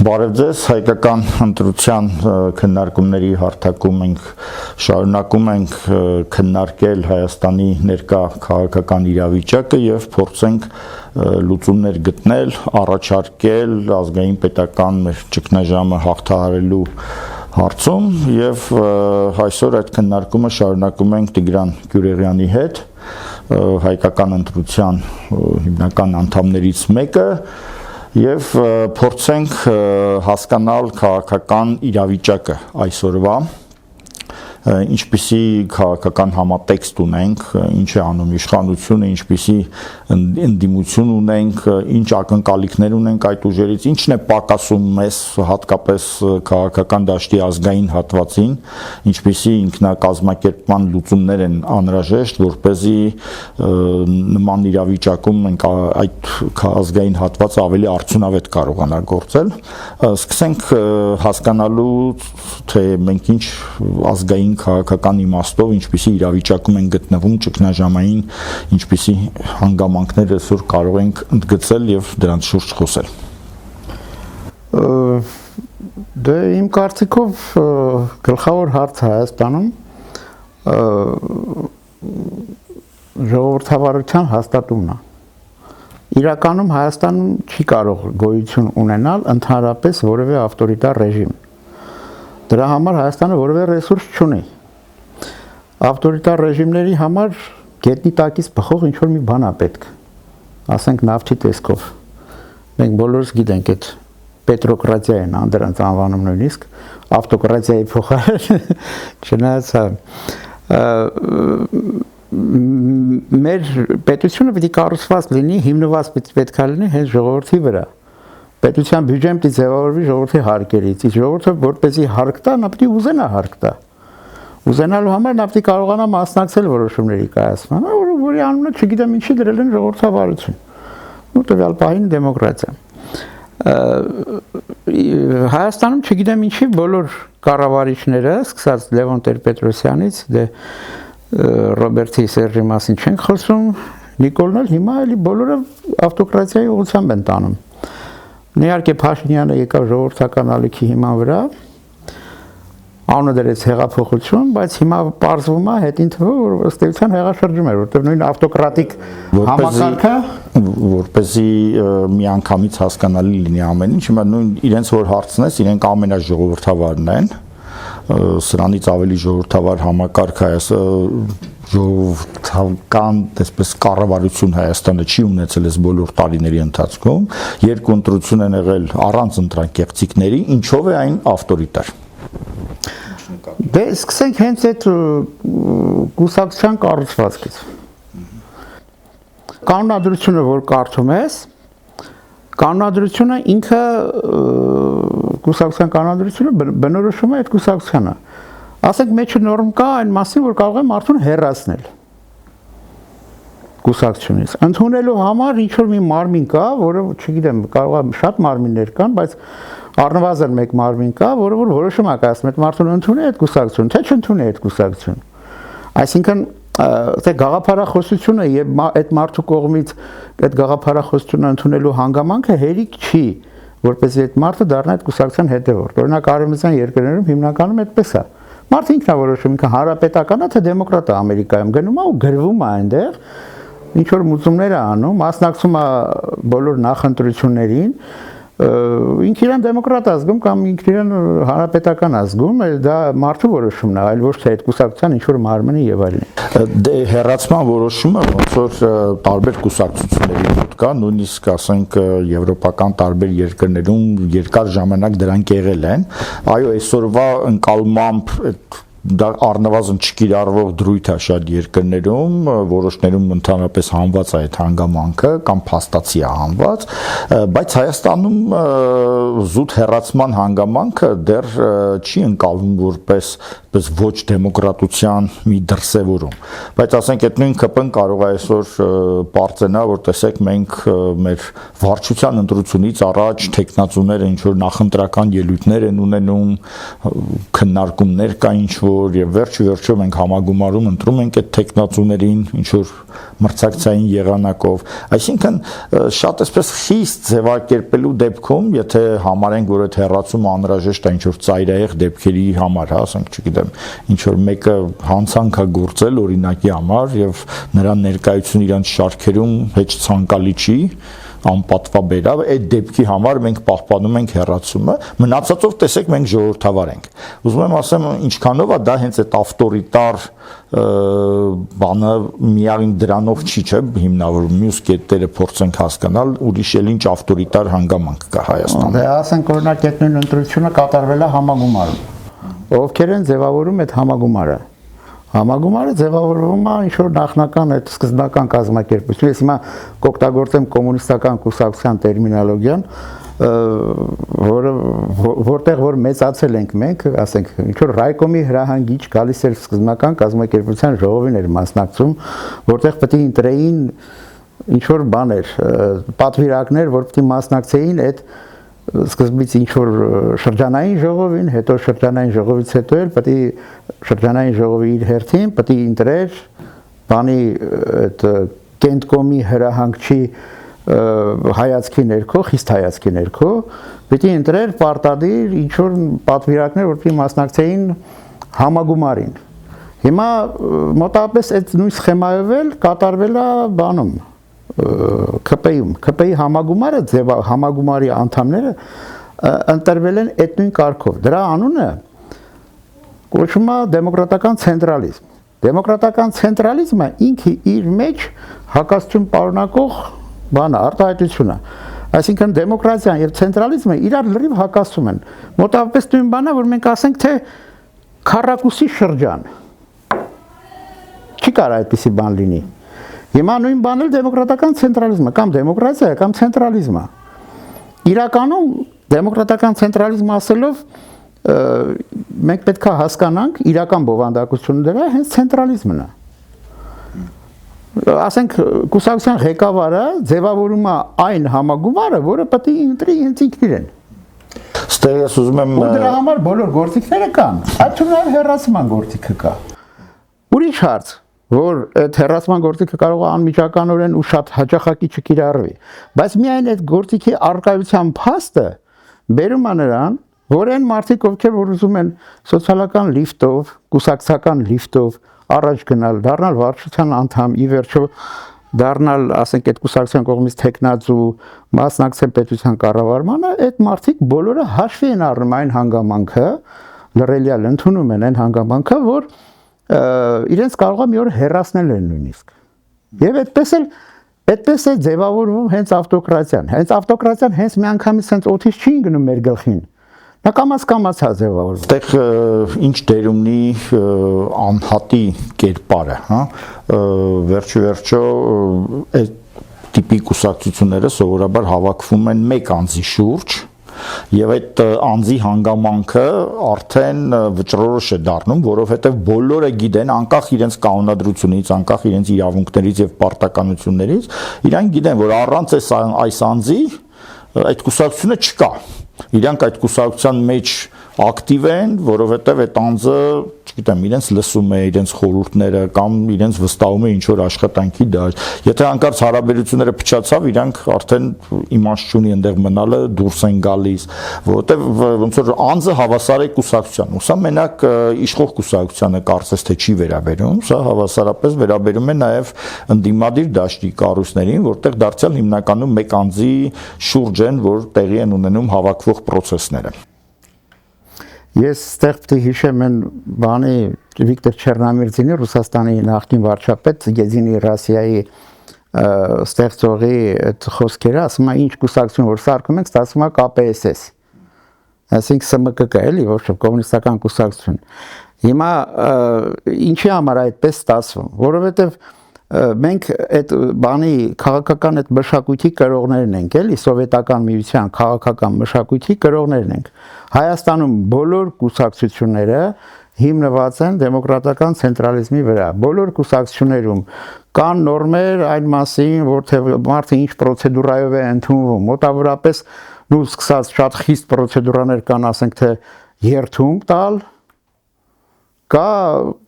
Բարև ձեզ, հայկական ընտրության քննարկումների հարթակում ենք շարունակում ենք քննարկել Հայաստանի ներկա քաղաքական իրավիճակը եւ փորձենք լուծումներ գտնել, առաջարկել ազգային պետական մեր ճգնաժամը հաղթահարելու հարցում եւ այսօր այդ քննարկումը շարունակում ենք Տիգրան Գյուրեղյանի հետ, հայկական ընտրության հիմնական անդամներից մեկը Եվ փորձենք հասկանալ քաղաքական իրավիճակը այսօրվա, ինչպիսի քաղաքական համատեքստ ունենք, ինչ է անում իշխանությունը, ինչպիսի ընդդիմություն ունենք, ինչ ակնկալիքներ ունենք այդ ուժերից, ինչն է պակասում մեզ հատկապես քաղաքական դաշտի ազգային հատվածին, ինչպիսի ինքնակազմակերպման լուծումներ են անհրաժեշտ, որպեսզի նման իրավիճակում մենք այդ ազգային հատվածը ավելի արդյունավետ կարողանանք գործել, սկսենք հասկանալու, թե մենք ինչ ազգային քաղաքական իմաստով ինչպիսի իրավիճակում են գտնվում ճգնաժամային ինչպիսի հանգամանքներ այսօր կարող ենք ընդգծել եւ դրանց շուրջ խոսել Դե իմ կարծիքով գլխավոր հարցը Հայաստանում ժողովրդավարության հաստատումն է Իրականում Հայաստանում չի կարող գոյություն ունենալ ընդհանրապես որևէ ավտորիտար ռեժիմ Դրա համար Հայաստանը որևէ ռեսուրս չունի։ Ավտորիտար ռեժիմների համար գետնի տակից բխող ինչ-որ մի բան է պետք։ Ասենք նավթի տեսքով։ Մենք բոլորս գիտենք այդ պետրոկրատիա են դրանց անվանում նույնիսկ ավտոկրատիայի փոխարեն չնայած մեր պետությունը պիտի կառուցված լինի, հիմնված պետք է լինի հենց ժողովրդի վրա։ Պետության բյուջեն պիտի ձևավորվի ժողովրդի հարկերից, իսկ ժողովուրդը որպեսզի հարկ տա, նա պիտի ուզենա հարկ տա։ Ուզենալու համար նա պիտի կարողանա մասնակցել որոշումների կայացմանը, որի անունը չգիտեմ ինչի դրել են ժողովրդավարություն։ Ու տվյալ պահին դեմոկրատիա։ Հայաստանում չգիտեմ ինչի բոլոր կառավարիչները, սկսած Լևոն Տեր-Պետրոսյանից, դե Ռոբերտի Սերժի մասին չենք խոսում, Նիկոլն էլ հիմա էլի բոլորը ավտոկրատիայի ուղղությամբ են տանում։ Իհարկե Փաշինյանը եկավ ժողովրդական ալիքի հիման վրա, անունը դրեց հեղափոխություն, բայց հիմա պարզվում է հետին թվում, որ ըստ էության հեղաշրջում էր, որտեղ նույն ավտոկրատիկ համակարգը, որպեսզի միանգամից հասկանալի լինի ամեն ինչ, հիմա նույն իրենց որ հարցնես, իրենք ամենաժողովրդավարն են, սրանից ավելի ժողովրդավար համակարգ ժողովրդական այսպես կառավարություն Հայաստանը չի ունեցել այս բոլոր տարիների ընթացքում, երկու ընտրություն են եղել առանց ընտրակեղծիքների, ինչով է այն ավտորիտար։ Դե սկսենք հենց այդ կուսակցության կառուցվածքից։ Կանոնադրությունը, որ կարդում ես, կանոնադրությունը ինքը կուսակցության կանոնադրությունը բնորոշում է այդ կուսակցությանը։ Ասենք մեջը նորմ կա այն մասին, որ կարող է մարդուն հեռացնել կուսակցությունից։ Ընդունելու համար ինչ-որ մի մարմին կա, որը, չգիտեմ, կարող է շատ մարմիններ կան, բայց առնվազն մեկ մարմին կա, որը որ որոշում է կայացնում, այդ մարդուն ընդունի այդ կուսակցություն, թե չընդունի այդ կուսակցություն։ Այսինքն թե գաղափարախոսությունը եւ այդ մարդու կողմից այդ գաղափարախոսությունը ընդունելու հանգամանքը հերիք չի, որպեսզի այդ մարդը դառնա այդ կուսակցության հետևորդ։ Օրինակ արևմտյան երկրներում հիմնականում այդպես է։ Մարդը ինքն է որոշում, ինքը հանրապետական է, թե դեմոկրատ է Ամերիկայում գնում է ու գրվում է այնտեղ, ինչ որ մուծումներ է անում, մասնակցում է բոլոր նախընտրություններին, ինքը իրան դեմոկրատ ազգում կամ ինքը իրան հանրապետական ազգում, դա մարդու որոշումն է, այլ ոչ թե այդ կուսակցության ինչ որ մարմնի եւ այլն։ Դե հերացման որոշումը ոնց որ տարբեր կուսակցությունների մոտ կա, նույնիսկ ասենք եվրոպական տարբեր երկրներում երկար ժամանակ դրանք եղել են։ Այո, այսօրվա ընկալմամբ դա առնվազն չկիրառվող դրույթ է շատ երկրներում, որոշներում ընդհանրապես հանված է այդ հանգամանքը կամ փաստացի է հանված, բայց Հայաստանում զուտ հեռացման հանգամանքը դեռ չի ընկալվում որպես ոչ դեմոկրատության մի դրսևորում, բայց ասենք այդ նույն ԿՊ-ն կարող է այսօր պարծենա, որ տեսեք մենք մեր վարչության ընտրությունից առաջ տեխնացուները ինչ որ նախընտրական ելույթներ են ունենում, քննարկումներ կա ինչ որ որ եւ վերջը մենք համագումարում ընտրում ենք այդ տեխնացուներին ինչ որ մրցակցային եղանակով, այսինքն շատ այսպես խիստ ձևակերպելու դեպքում, եթե համարենք, որ այդ հեռացումը անհրաժեշտ է ինչ որ ծայրահեղ դեպքերի համար, հա, ասենք, չգիտեմ, ինչ որ մեկը հանցանք է գործել օրինակի համար եւ նրա ներկայությունը իրանց շարքերում հեչ ցանկալի չի, անպատվաբերավ, այդ դեպքի համար մենք պահպանում ենք հեռացումը, մնացածով տեսեք մենք ժողովրդավար ենք։ Ուզում եմ ասեմ, ինչքանով է դա հենց այդ ավտորիտար բանը միայն դրանով չի, չէ՞, հիմնավորում, մյուս կետերը փորձենք հասկանալ, ուրիշ էլ ինչ ավտորիտար հանգամանք կա Հայաստանում։ Դե ասենք օրինակ այդ նույն ընտրությունը կատարվել է համագումարում։ Ովքեր են ձևավորում այդ համագումարը։ Համագումարը ձևավորվում է ինչ-որ նախնական այդ սկզբնական կազմակերպություն, ես հիմա կօգտագործեմ կոմունիստական կուսակցության տերմինոլոգիան, որտեղ որ մեծացել ենք մենք, ասենք, ինչ-որ ռայկոմի հրահանգիչ գալիս էր սկզբնական կազմակերպության ժողովին էր մասնակցում, որտեղ պետք է ընտրեին ինչ-որ բաներ, պատվիրակներ, որ պետք է մասնակցեին այդ սկզբից ինչ-որ շրջանային ժողովին, հետո շրջանային ժողովից հետո էլ պետք է շրջանային ժողովի իր հերթին պետք է ընտրեր բանի այդ կենտկոմի հրահանգչի հայացքի ներքո, խիստ հայացքի ներքո, պետք է ընտրեր պարտադիր ինչ-որ պատվիրակներ, որ պետք է մասնակցեին համագումարին։ Հիմա մոտավորապես այդ նույն սխեմայով էլ կատարվել է բանում ԿՊ-ում համագումարը համագումարի անդամները ընտրվել են այդ նույն կարգով։ Դրա անունը կոչվում է դեմոկրատական ցենտրալիզմ։ Դեմոկրատական ցենտրալիզմը ինքը իր մեջ հակասություն պարունակող բան է, արտահայտություն է։ Այսինքն դեմոկրատիան եւ ցենտրալիզմը իրար լրիվ հակասում են։ Մոտավորապես նույն բանն է, որ մենք ասենք թե քառակուսի շրջան։ Չի կարող այդպիսի բան լինի։ Հիմա նույն բանն էլ դեմոկրատական ցենտրալիզմը, կամ դեմոկրատիա է, կամ ցենտրալիզմը։ Իրականում դեմոկրատական ցենտրալիզմ ասելով մենք պետք է հասկանանք իրական բովանդակությունը դրա հենց ցենտրալիզմն է։ Ասենք կուսակցության ղեկավարը ձևավորում է այն համագումարը, որը պետք է ընտրի հենց ինքն իրեն։ Ստեղ ես ուզում եմ ու դրա համար բոլոր գործիքները կան, այդ թվում հեռացման գործիքը կա։ Ուրիշ հարց, որ այդ հեռացման գործիքը կարող է անմիջականորեն ու շատ հաճախակի չկիրառվի, բայց միայն այդ գործիքի արկայության փաստը բերում է նրան, որ այն մարդիկ, ովքեր որ ուզում են սոցիալական լիֆտով, կուսակցական լիֆտով առաջ գնալ, դառնալ վարչության անդամ, ի վերջո դառնալ, ասենք, այդ կուսակցության կողմից թեկնածու, մասնակցել պետության կառավարմանը, այդ մարդիկ բոլորը հաշվի են առնում այն հանգամանքը, լրելյալ ընդունում են այն հանգամանքը, որ իրենց կարող է մի օր հեռացնել են նույնիսկ։ Եվ այդպես է ձևավորվում հենց ավտոկրատիան։ Հենց ավտոկրատիան հենց միանգամից հենց օթից չի գնում մեր գլխին։ Նա կամաց է ձևավորվում։ Այդտեղ ինչ դեր ունի անհատի կերպարը, հա, վերջո այդ տիպի կուսակցությունները սովորաբար հավաքվում են մեկ անձի շուրջ եւ այդ անձի հանգամանքը արդեն վճռորոշ է դառնում, որովհետեւ բոլորը գիտեն, անկախ իրենց կանոնադրությունից, անկախ իրենց իրավունքներից եւ պարտականություններից, իրանք գիտեն, որ առանց այս անձի այդ կուսակցությունը չկա։ Իրանք այդ կուսակցության մեջ ակտիվ են, որովհետև այդ անձը, չգիտեմ, իրենց լսում է, իրենց խորհուրդները կամ իրենց վստահում է ինչ որ աշխատանքի դաշ։ Եթե հանկարծ հարաբերությունները փչացավ, իրանք արդեն իմաստ չունի այնտեղ մնալը, դուրս են գալիս, որովհետև ոնց որ անձը հավասար է կուսակցության։ Ու սա մենակ իշխող կուսակցությանը կարծես թե չի վերաբերում, սա հավասարապես վերաբերում է նաև ընդդիմադիր դաշտի կառույցներին, որտեղ դարձյալ հիմնականում մեկ անձի շուրջ են, որ տեղի են ունենում հավաքվող process-ները։ Ես ստեղ պետք է հիշեմ այն բանի Վիկտոր Չեռնամիրձինի, Ռուսաստանի նախկին վարչապետ Եզինի Ռասիայի ստեղծողի այդ խոսքերը, ասում է ինչ կուսակցություն որ սարքում ենք, ստացվում է KPSS։ Այսինքն ՍՄԿԿ էլի, ոչ թե կոմունիստական կուսակցություն։ Հիմա ինչի համար այդպես ստացվում, որովհետև մենք այդ բանի քաղաքական այդ մշակույթի կրողներն ենք, էլի սովետական միության քաղաքական մշակույթի կրողներն ենք։ Հայաստանում բոլոր կուսակցությունները հիմնված են դեմոկրատական ցենտրալիզմի վրա։ Բոլոր կուսակցություններում կան նորմեր այն մասին, որ թե մարդը ինչ պրոցեդուրայով է ընդունվում, մոտավորապես նու սկսած շատ խիստ պրոցեդուրաներ կան, ասենք թե երթում տալ, կա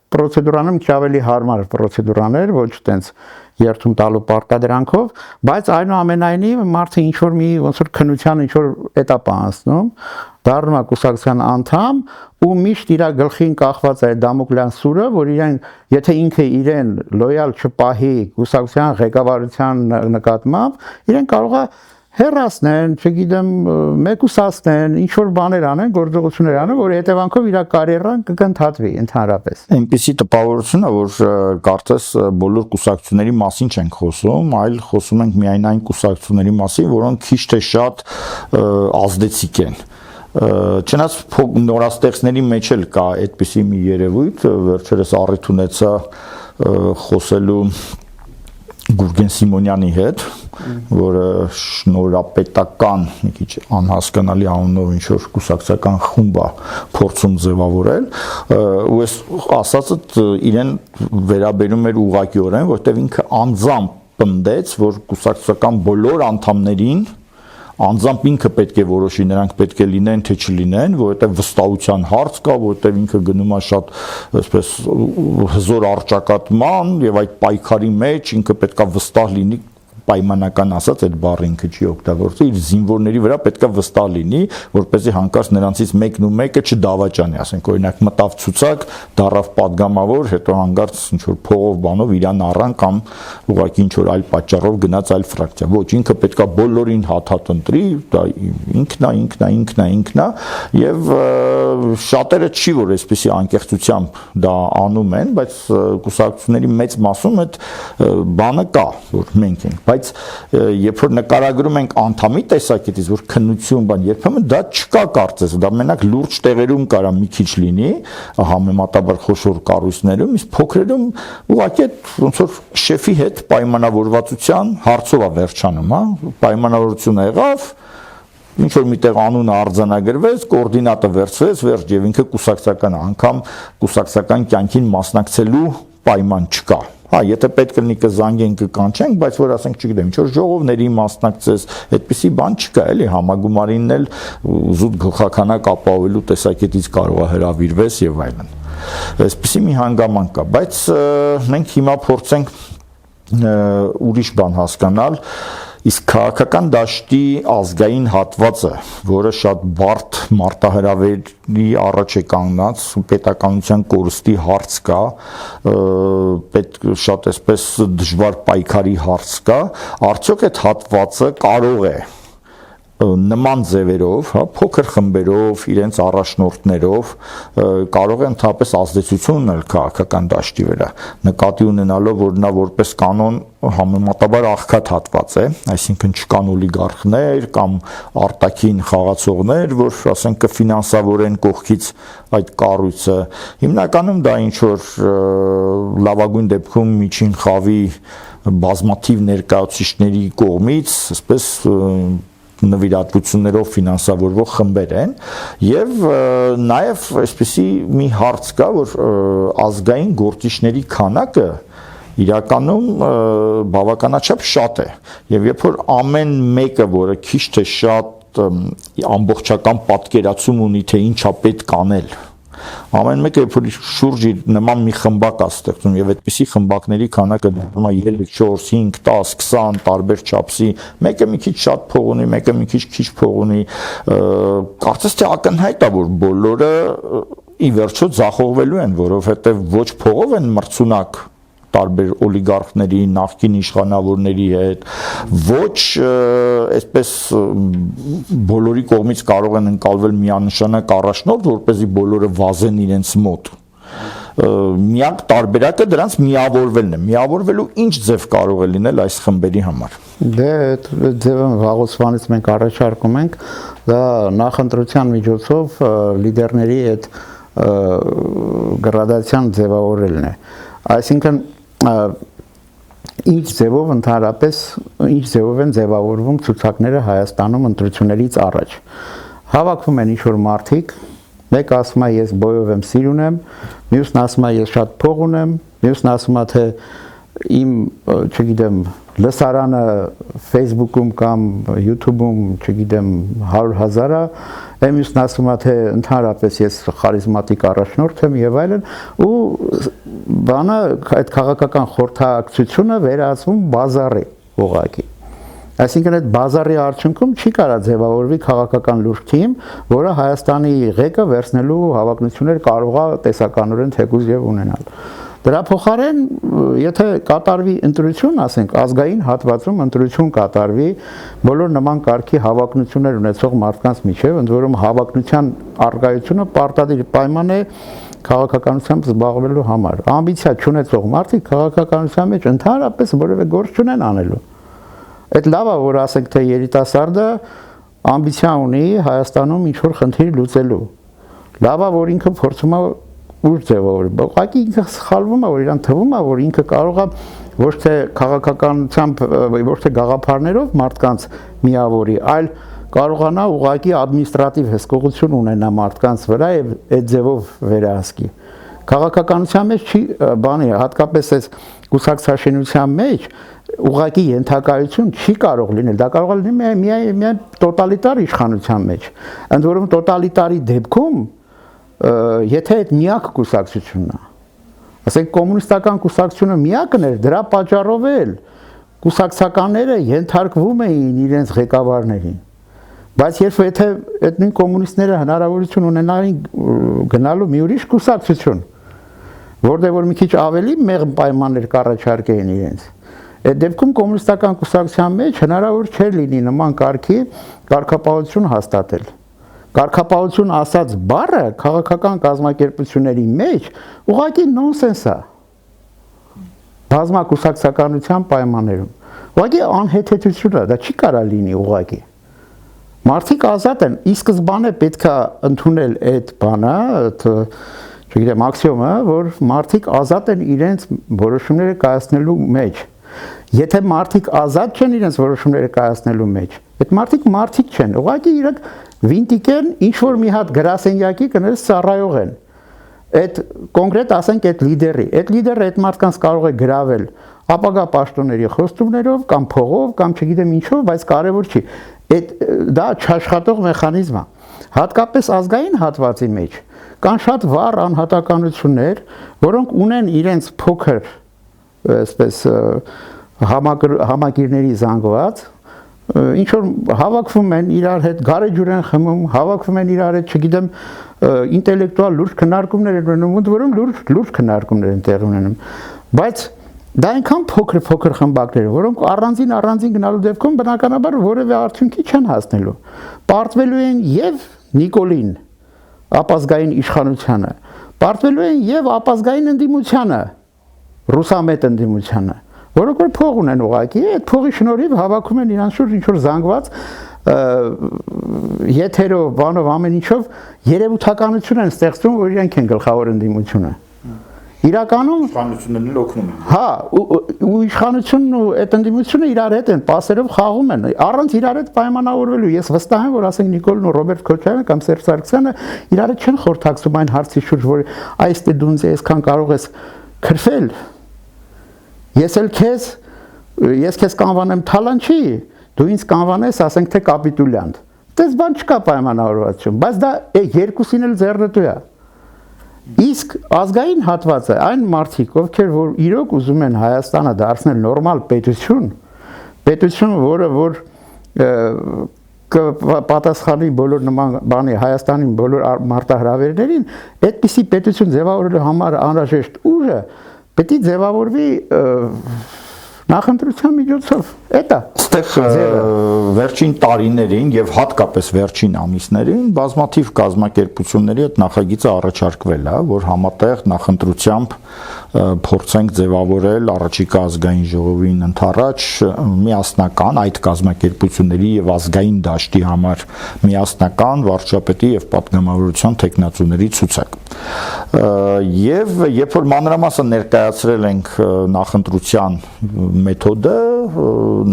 պրոցեդուրանում ինչ ավելի հարմար պրոցեդուրաներ, ոչ տենց երթում տալու պարտադրանքով, բայց այնուամենայնիվ մարդը ինչ որ մի ոնց որ քննության ինչ որ этаպ անցնում, դառնում է կուսակցության անդամ ու միշտ իր գլխին կախված է դամոկլյան սուրը, որ իրեն եթե ինքը իրեն լոյալ չպահի կուսակցության ղեկավարության նկատմամբ, իրեն կարող է հեռացնեն, չգիտեմ, մեկուսացնեն, ինչ որ բաներ անեն, գործողություններ անեն, որ հետևանքով իր կարիերան կկնդհատվի ընդհանրապես։ Այնպեսի տպավորություն է, որ կարծես բոլոր կուսակցությունների մասին չենք խոսում, այլ խոսում ենք միայն այն կուսակցությունների մասին, որոնք քիչ թե շատ ազդեցիկ են։ Չնայած նորաստեղծների մեջ էլ կա այդպիսի մի երևույթ, վերջերս առիթ ունեցա խոսելու Գուրգեն Սիմոնյանի հետ, որը շնորհապետական մի քիչ անհասկանալի անունով ինչ որ կուսակցական խումբ է փորձում ձևավորել, ու այս ասածը իրեն վերաբերում էր ուղղակիորեն, որտեղ ինքը անձամբ պնդեց, որ կուսակցական բոլոր անդամներին անձամբ ինքը պետք է որոշի, նրանք պետք է լինեն թե չլինեն, որովհետև վստահության հարց կա, որովհետև ինքը գնում է շատ այսպես հզոր առճակատման եւ այդ պայքարի մեջ ինքը պետք է վստահ լինի, պայմանական ասած այդ բառը ինքը չի օգտագործի, իր զինվորների վրա պետքա վստահ լինի, որպեսզի հանկարծ նրանցից մեկն ու մեկը չդավաճանի, ասենք օրինակ մտավ ցուցակ, դարավ падգամավոր, հետո հանկարծ ինչ որ փողով բանով իրան առան կամ ուղղակի ինչ որ այլ պատճառով գնաց այլ ֆրակցիա։ Ոչ, ինքը պետքա բոլորին հաթաթ ընտրի, դա ինքնա եւ շատերը չի որ այսպեսի անկեղծությամբ դա անում են, բայց կուսակցությունների մեծ մասում այդ բանը կա, որ մենք ենք, բայց երբ որ նկարագրում ենք անդամի տեսակետից, որ քննություն բան, երբեմն դա չկա կարծես, դա մենակ լուրջ տեղերում կարա մի քիչ լինի, համեմատաբար խոշոր կառույցներում, իսկ փոքրերում ուղղակի ոնց որ շեֆի հետ պայմանավորվածության հարցով է վերջանում, հա, պայմանավորությունը եղավ, ինչ որ միտեղ անունը արձանագրվեց, կոորդինատը վերցվեց, վերջ եւ ինքը կուսակցական անգամ կուսակցական կյանքին մասնակցելու պայման չկա։ Հա, եթե պետք լինի կզանգեն կկանչենք, բայց որ ասենք, չգիտեմ, ինչ որ ժողովների մասնակցես, այդպիսի բան չկա, էլի համագումարինն էլ զուտ գլխականակ ապահովելու տեսակետից կարող է հրավիրվես եւ այլն։ Այսպեսի մի հանգամանք կա, բայց մենք հիմա փորձենք ուրիշ բան հասկանալ, իսկ քաղաքական դաշտի ազգային հատվածը, որը շատ բարդ մարտահրավերի առաջ է կանգնած, պետականության կորստի հարց կա, շատ այսպես դժվար պայքարի հարց կա, արդյոք այդ հատվածը կարող է նման ձևերով, հա, փոքր խմբերով, իրենց առաջնորդներով կարող է ընդհանրապես ազդեցություն ունել քաղաքական դաշտի վրա, նկատի ունենալով, որ նա որպես կանոն համեմատաբար աղքատ հատված է, այսինքն չկան օլիգարխներ կամ արտաքին խաղացողներ, որ ասենք կֆինանսավորեն կողքից այդ կառույցը, հիմնականում դա ինչ որ լավագույն դեպքում միջին խավի բազմաթիվ ներկայացուցիչների կողմից, այսպես նվիրատվություններով ֆինանսավորվող խմբեր են եւ նաեւ այսպեսի մի հարց կա, որ ազգային գործիչների քանակը իրականում բավականաչափ շատ է եւ երբ որ ամեն մեկը, որը քիչ թե շատ ամբողջական պատկերացում ունի, թե ինչա պետք անել, ամեն մեկը երբ որ շուրջի նման մի խմբակ է ստեղծում եւ այդպիսի խմբակների քանակը դառնում է 3, 4, 5, 10, 20 տարբեր չափսի, մեկը մի քիչ շատ փող ունի, մեկը մի քիչ փող ունի, կարծես թե ակնհայտ է, որ բոլորը ի վերջո ձախողվելու են, որովհետեւ ոչ փողով են մրցունակ տարբեր օլիգարխների, նախկին իշխանավորների հետ, ոչ այսպես բոլորի կողմից կարող են ընկալվել միանշանակ առաջնորդ, որպեսզի բոլորը վազեն իրենց մոտ։ Միակ տարբերակը դրանց միավորվելն է։ Միավորվելու ինչ ձև կարող է լինել այս խմբերի համար։ Դե այդ ձևը վաղուցվանից մենք առաջարկում ենք, դա նախընտրության միջոցով լիդերների այդ գրադացիան ձևավորելն է։ Այսինքն ինչ ձևով ընդհանրապես ինչ ձևով են ձևավորվում ցուցակները Հայաստանում ընտրություններից առաջ։ Հավաքվում են ինչ-որ մարդիկ, մեկը ասում է ես բոյով եմ սիրուն եմ, մյուսն ասում է ես շատ փող ունեմ, մյուսն ասում է թե իմ, չգիտեմ, լսարանը Facebook-ում կամ YouTube-ում, չգիտեմ, 100,000-ը, մյուսն ասում է, թե ընդհանրապես ես խարիզմատիկ առաջնորդ եմ եւ այլն, ու բանը այդ քաղաքական խորհրդակցությունը վերածվում բազարի ուղղակի։ Այսինքն այդ բազարի արդյունքում չի կարա ձևավորվի քաղաքական լուրջ թիմ, որը Հայաստանի ղեկը վերցնելու հավակնություններ կարող է տեսականորեն թեկուզ եւ ունենալ։ Դրա փոխարեն, եթե կատարվի ընտրություն, ասենք, ազգային հատվածում ընտրություն կատարվի բոլոր նման կարգի հավակնություններ ունեցող մարդկանց միջև, ընդ որում հավակնության առկայությունը պարտադիր պայման է քաղաքականությամբ զբաղվելու համար։ Ամբիցիա չունեցող մարդիկ քաղաքականության մեջ ընդհանրապես որևէ գործ չունեն անելու։ Այդ լավ է, որ ասենք, թե երիտասարդը ամբիցիա ունի Հայաստանում ինչ-որ խնդիր լուծելու։ Լավ է, որ ինքը փորձում է ուր ձևավորի։ Ուղղակի ինքը սխալվում է, որ իրան թվում է, որ ինքը կարող է ոչ թե քաղաքականությամբ, ոչ թե գաղափարներով մարդկանց միավորի, այլ կարողանա ուղղակի ադմինիստրատիվ հսկողություն ունենա մարդկանց վրա եւ այդ ձևով վերահսկի։ Քաղաքականության մեջ չի բանի, հատկապես այս կուսակցաշինության մեջ ուղղակի ենթակայություն չի կարող լինել, դա կարող է լինել միայն տոտալիտար իշխանության մեջ, ընդ որում տոտալիտարի դեպքում, եթե այդ միակ կուսակցությունն է, ասենք կոմունիստական կուսակցությունը միակն էր, դրա պատճառով էլ կուսակցականները ենթարկվում էին իրենց ղեկավարներին, բայց երբ եթե այդ նույն կոմունիստները հնարավորություն ունենային գնալու մի ուրիշ կուսակցություն, որտեղ որ մի քիչ ավելի մեղմ պայմաններ կառաջարկեին իրենց, այդ դեպքում կոմունիստական կուսակցության մեջ հնարավոր չէր լինի նման կարգի կարգապահություն հաստատել։ Կարգապահություն ասած բառը քաղաքական կազմակերպությունների մեջ ուղղակի նոնսենս է։ Բազմակուսակցականության պայմաններում։ Ուղղակի անհեթեթություն է, դա չի կարա լինի ուղղակի։ Մարդիկ ազատ են, ի սկզբանե պետք է ընդունել այդ բանը, չգիտեմ, աքսիոմը, որ մարդիկ ազատ են իրենց որոշումները կայացնելու մեջ։ Եթե մարդիկ ազատ չեն իրենց որոշումները կայացնելու մեջ, այդ մարդիկ չեն, ուղղակի իրենք վինտիկ են, ինչ-որ մի հատ գրասենյակի կներես ծառայող են։ Այդ կոնկրետ ասենք այդ լիդերը այդ մարդկանց կարող է գրավել ապագա պաշտոնների խոստումներով կամ փողով կամ չգիտեմ ինչով, բայց կարևոր չի։ Դա չաշխատող մեխանիզմ է։ Հատկապես ազգային հատվածի մեջ կան շատ վառ անհատականություններ, որոնք ունեն իրենց փոքր այսպես համակիրների զանգված, ինչ որ հավաքվում են իրար հետ, գարեջուր են խմում, հավաքվում են իրար հետ, չգիտեմ, ինտելեկտուալ լուրջ քննարկումներ են ունենում, ընդ որում լուրջ քննարկումներ են տեղի ունենում, բայց դա այնքան փոքր խմբակներ, որոնք առանձին գնալու դեպքում բնականաբար որևէ արդյունքի չեն հասնելու։ Պարտվելու են եւ Նիկոլին, ապազգային իշխանությանը, պարտվելու են եւ ապազգային ընդդիմությանը, ռուսամետ ընդդիմությանը, որոնք որ փող ունեն ուղղակի, այդ փողի շնորհիվ հավաքում են իրանց շուրջ ինչ-որ զանգված եթերով, բանով, ամեն ինչով երևութականություն են ստեղծում, որ իրենք են գլխավոր ընդդիմությունը։ Իրականում իշխանություններն էլ օգնում են։ Հա, ու իշխանությունն ու այդ ընդդիմությունը իրար հետ են, պասերով խաղում են, առանց իրար հետ պայմանավորվելու։ Ես վստահ եմ, որ ասենք Նիկոլն ու Ռոբերտ Քոչարյանը կամ Սերժ Սարգսյանը իրար հետ չեն խորհրդակցում այն հարցի շուրջ, որ այս դե դու ինձ այսքան կարող ես քրֆել։ Ես քեզ կանվանեմ թալանչի, դու ինձ կանվանես, ասենք թե կապիտուլյանտ։ Դες բան չկա պայմանավորվածություն, բայց դա երկուսին էլ ձեռնտու է։ Իսկ ազգային հատվածը այն մարդիկ, ովքեր որ իրոք ուզում են Հայաստանը դարձնել նորմալ պետություն, որը կպատասխանի բոլոր նման բանի Հայաստանի բոլոր մարտահրավերներին, այդպիսի պետություն ձևավորելու համար անհրաժեշտ ուժը պետք է ձևավորվի նախընտրության միջոցով։ Այստեղ վերջին տարիներին եւ հատկապես վերջին ամիսներին բազմաթիվ կազմակերպությունների այդ նախագիծը առաջարկվել է, որ համատեղ նախընտրությամբ փորձենք ձևավորել առաջիկա ազգային ժողովին ընդառաջ միասնական այդ կազմակերպությունների եւ ազգային դաշտի համար միասնական վարչապետի եւ պատգամավորության տեխնացուների ցուցակ։ Եվ երբ որ մանրամասը ներկայացրել ենք նախընտրության մեթոդը,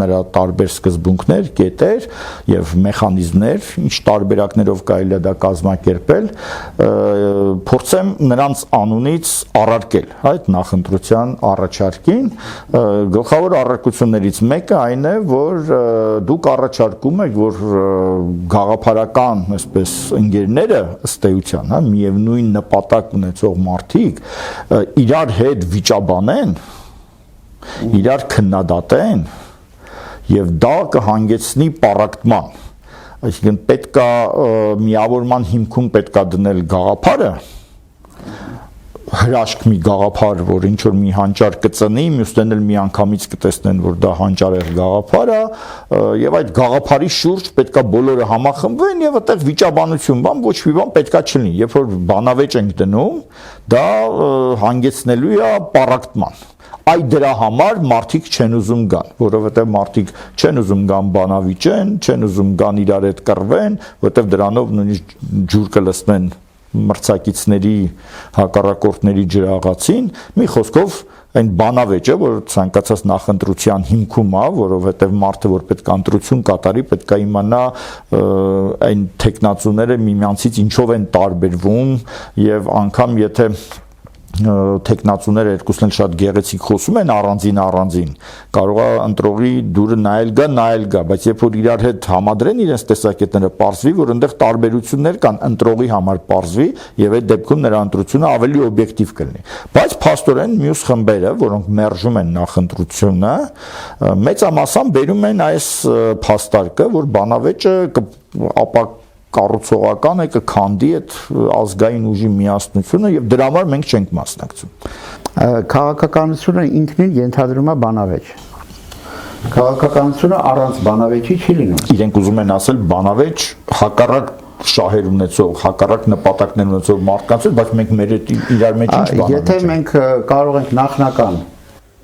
նրա տարբեր սկզբունքներ, կետեր եւ մեխանիզմներ, ինչ տարբերակներով կարելի է դա կազմակերպել, փորձեմ նրանց անունից առարկել այդ նախընտրության առաջարկին։ Գլխավոր առարկություններից մեկը այն է, որ դուք առաջարկում եք, որ գաղափարական, այսպես, ընկերները ըստ էության, հա, միևնույն նպատակ ունեցող մարդիկ իրար հետ վիճաբանեն, իրար քննադատեն եւ դա կհանգեցնի պառակտման, այսինքն պետքա միավորման հիմքում պետքա դնել գաղափարը, հրաշք մի գաղափար, որ ինչ որ մի հանճար կծնի, մյուսներն էլ մի անգամից կտեսնեն, որ դա հանճարեղ գաղափար է, եւ այդ գաղափարի շուրջ պետքա բոլորը համախմբվեն եւ այդտեղ վիճաբանություն բան ոչ մի բան պետքա չլինի։ Երբ որ բանավեճ ենք դնում, դա հանգեցնելու է պառակտման։ Այդ դրա համար մարդիկ չեն ուզում գան, որովհետև մարդիկ չեն ուզում գան բանավիճեն, չեն ուզում գան իրար հետ կռվեն, որովհետև դրանով նույնիսկ ջուր կլսնեն մրցակիցների, հակառակորդների ջրաղացին, մի խոսքով այն բանավեճը, որ ցանկացած նախընտրության հիմքում է, որովհետև մարդը, որ պետք է ընտրություն կատարի, պետք է իմանա այն տեխնացուները միմյանցից ինչով են տարբերվում եւ անգամ եթե տեխնացուները երկուսն էլ շատ գեղեցիկ խոսում են առանձին, կարող է ընտրողի դուրը նայել գա, բայց երբ որ իրար հետ համադրեն իրենց տեսակետները, պարզվի, որ այնտեղ տարբերություններ կան, ընտրողի համար պարզվի եւ այդ դեպքում նրա ընտրությունը ավելի օբյեկտիվ կլինի։ Բայց փաստորեն մյուս խմբերը, որոնք մերժում են նախընտրությունը, մեծամասամբ բերում են այս փաստարկը, որ բանավեճը ապա կառուցողական է կքանդի այդ ազգային ուժի միասնությունը եւ դրա համար մենք չենք մասնակցում։ Քաղաքականությունը ինքնին ենթադրում է բանավեճ։ Քաղաքականությունը առանց բանավեճի չի լինում։ Իրենք ուզում են ասել բանավեճ հակառակ շահեր ունեցող, հակառակ նպատակներ ունեցող մարդկանց, բայց մենք մեր իրար մեջ ինչ բան ունենք։ Եթե մենք կարող ենք նախնական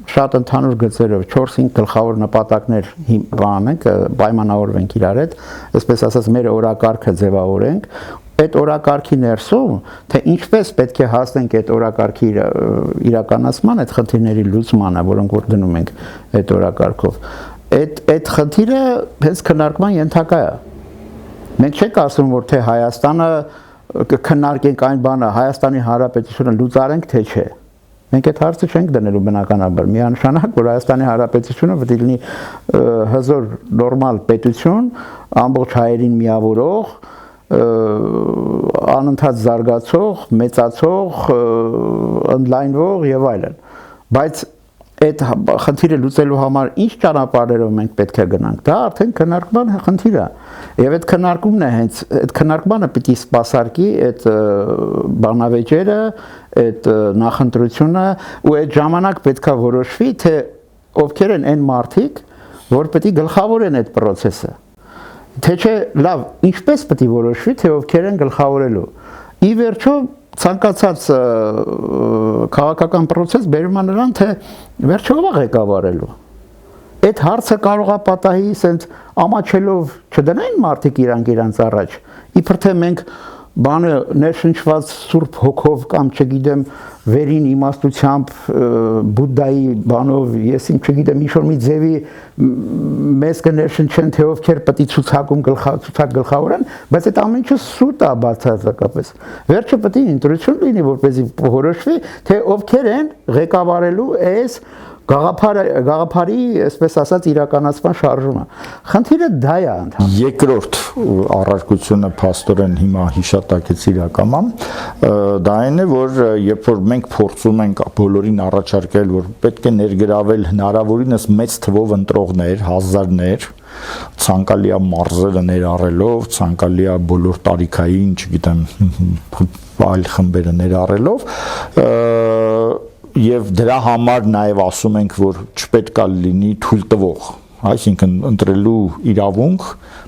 շատ ընդհանուր գծերով 4-5 գլխավոր նպատակներ բանենք, պայմանավորվենք իրար հետ, այսպես ասած մեր օրակարգը ձևավորենք, այդ օրակարգի ներսում, թե ինչպես պետք է հասնենք այդ օրակարգի իրականացման, այդ խնդիրների լուծմանը, որոնք որ դնում ենք այդ օրակարգով, այդ խնդիրը հենց քննարկման ենթակա է։ Մենք չենք ասում, որ թե Հայաստանը քննարկենք այն բանը, Հայաստանի Հանրապետությունը լուծարենք, թե չէ։ Մենք այդ հարցը չենք դնելու բնականաբար, միանշանակ, որ Հայաստանի Հանրապետությունը պետք է լինի հզոր նորմալ պետություն, ամբողջ հայերին միավորող, անընդհատ զարգացող, մեծացող, ընդլայնվող եւ այլն։ Բայց այդ խնդիրը լուծելու համար ինչ ճանապարհերով մենք պետք է գնանք, դա արդեն քննարկման խնդիր է։ Եվ այդ քննարկումն է հենց այդ քննարկմանը պիտի սպասարկի այդ բանավեճերը, այդ նախընտրությունը ու այդ ժամանակ պետքա որոշվի, թե ովքեր են այն մարդիկ, որ պետք է գլխավորեն այդ process-ը։ Թե չէ, լավ, ինչպես պետք է որոշվի, թե ովքեր են գլխավորելու։ Ի վերջո ցանկացած քաղաքական process բերում է նրան, թե վերջը ով է ղեկավարելու։ Այդ հարցը կարող է պատահի սենց ամաչելով չդնեն մարդիկ իրանց առաջ, իբր թե մենք բանը ներշնչված սուրբ հոգով կամ չգիտեմ վերին իմաստությամբ բուդդայի բանով ես չգիտեմ ինչ-որ մի ձևի մեզ կներշնչեն թե ովքեր պետք է ցուցակ գլխավորեն, բայց այդ ամեն ինչը սուտ է բացարձակապես։ Վերջը պետք է ընտրություն լինի, որպեսզի որոշվի, թե ովքեր են ղեկավարելու այս գաղափարի, այսպես ասած, իրականացման շարժումը։ Խնդիրը դա է ընդհանուր։ Երկրորդ առարկությունը փաստորեն հիմա հիշատակեց իրականում, դա այն է, որ երբ որ մենք փորձում ենք բոլորին առաջարկել, որ պետք է ներգրավել հնարավորինս մեծ թվով ընտրողներ, հազարներ, ցանկալի է մարզերը ներառելով, ցանկալի է բոլոր տարիքային, չգիտեմ, այլ խմբերը ներառելով, եւ դրա համար նաեւ ասում ենք, որ չպետք է լինի թույլ տվող, այսինքն ընտրելու իրավունք